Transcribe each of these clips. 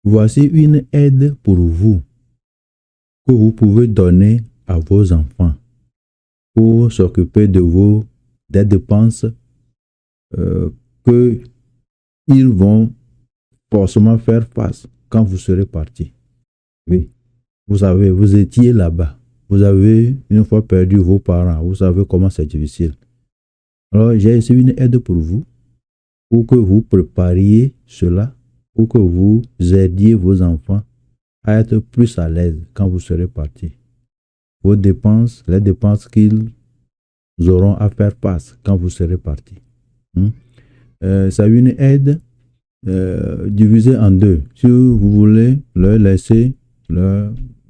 Voici une aide pour vous que vous pouvez donner à vos enfants pour s'occuper des dépenses que ils vont forcément faire face quand vous serez parti. Oui, vous savez, vous étiez là-bas. Vous avez une fois perdu vos parents. Vous savez comment c'est difficile. Alors, j'ai ici une aide pour vous que vous prépariez cela, pour que vous aidiez vos enfants à être plus à l'aise quand vous serez parti. Vos dépenses, les dépenses qu'ils auront à faire face quand vous serez parti. C'est une aide divisée en deux. Si vous voulez leur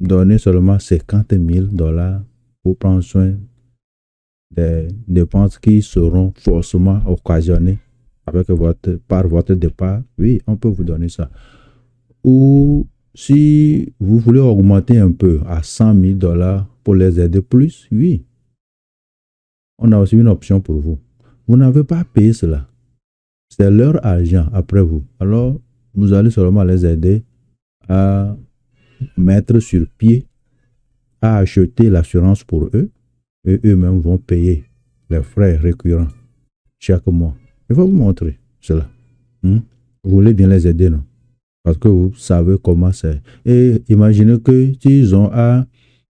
donner seulement $50,000 pour prendre soin des dépenses qui seront forcément occasionnées par votre départ, oui, on peut vous donner ça. Ou si vous voulez augmenter un peu à $100,000 pour les aider plus, oui, on a aussi une option pour vous. Vous n'avez pas à payer cela. C'est leur argent après vous. Alors, vous allez seulement les aider à mettre sur pied, à acheter l'assurance pour eux, et eux-mêmes vont payer les frais récurrents chaque mois. Je vais vous montrer cela. Vous voulez bien les aider, non? Parce que vous savez comment c'est. Et imaginez que s'ils ont à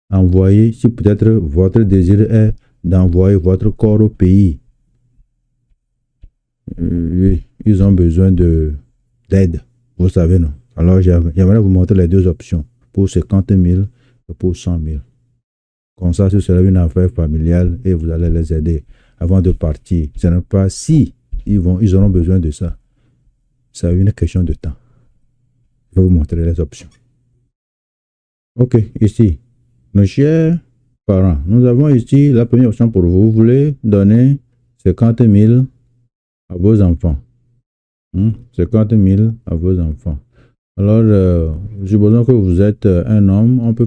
envoyer, si peut-être votre désir est d'envoyer votre corps au pays, ils ont besoin d'aide, vous savez, non? Alors, j'aimerais vous montrer les deux options, pour 50,000 et pour 100,000. Comme ça, ce sera une affaire familiale et vous allez les aider avant de partir. Ce n'est pas si ils auront besoin de ça. C'est une question de temps. Je vais vous montrer les options. Ok, ici, nos chers parents, nous avons ici la première option pour vous. Vous voulez donner 50,000 à vos enfants. 50,000 à vos enfants. Alors, supposons que vous êtes un homme, on peut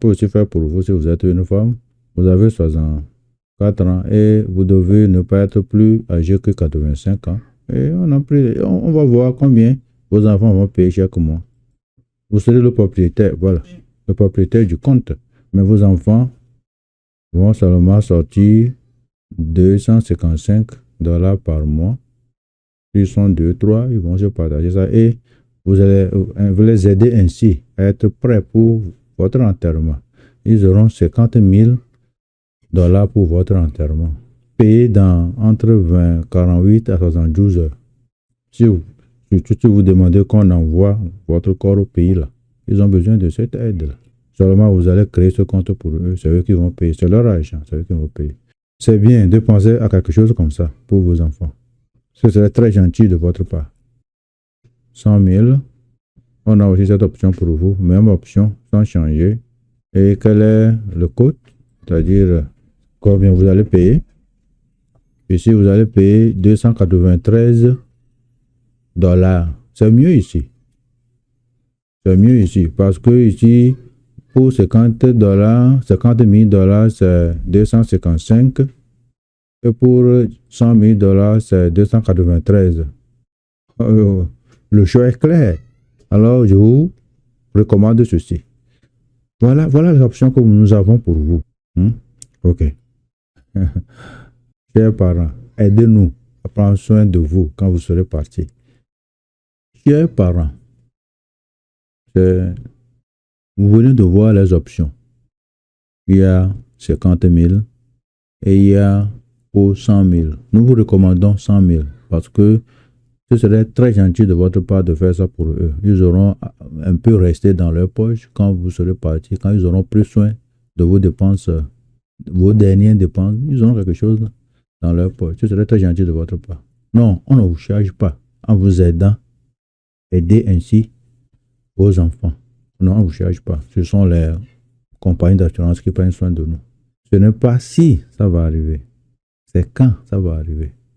aussi faire pour vous si vous êtes une femme. Vous avez 64 ans et vous devez ne pas être plus âgé que 85 ans. Et on va voir combien vos enfants vont payer chaque mois. Vous serez le propriétaire, voilà, le propriétaire du compte. Mais vos enfants vont seulement sortir $255 par mois. Ils sont 2, 3, ils vont se partager ça. Et vous les aider ainsi à être prêts pour votre enterrement. Ils auront $50,000 pour votre enterrement, payé dans entre 48 à 72 heures. Surtout si vous demandez qu'on envoie votre corps au pays, là, ils ont besoin de cette aide-là. Seulement, vous allez créer ce compte pour eux. C'est eux qui vont payer. C'est leur argent. C'est eux qui vont payer. C'est bien de penser à quelque chose comme ça pour vos enfants. Ce serait très gentil de votre part. 100,000. On a aussi cette option pour vous. Même option, sans changer. Et quel est le code? C'est-à-dire combien vous allez payer. Ici, vous allez payer $293. C'est mieux ici. C'est mieux ici. Parce que ici, pour $50,000, c'est 255. Et pour $100,000, c'est 293. Le choix est clair. Alors, je vous recommande ceci. Voilà les options que nous avons pour vous. Ok. Chers parents, aidez-nous à prendre soin de vous quand vous serez partis. Chers parents, vous venez de voir les options. Il y a 50,000 et il y a pour 100,000. Nous vous recommandons 100,000 parce que ce serait très gentil de votre part de faire ça pour eux. Ils auront un peu resté dans leur poche quand vous serez partis, quand ils auront pris soin de vos dépenses, vos dernières dépenses, ils auront quelque chose dans leur poche. Ce serait très gentil de votre part. Non, on ne vous charge pas en vous aidant. Aider ainsi vos enfants. Non, on ne vous charge pas. Ce sont les compagnies d'assurance qui prennent soin de nous. Ce n'est pas si ça va arriver. C'est quand ça va arriver.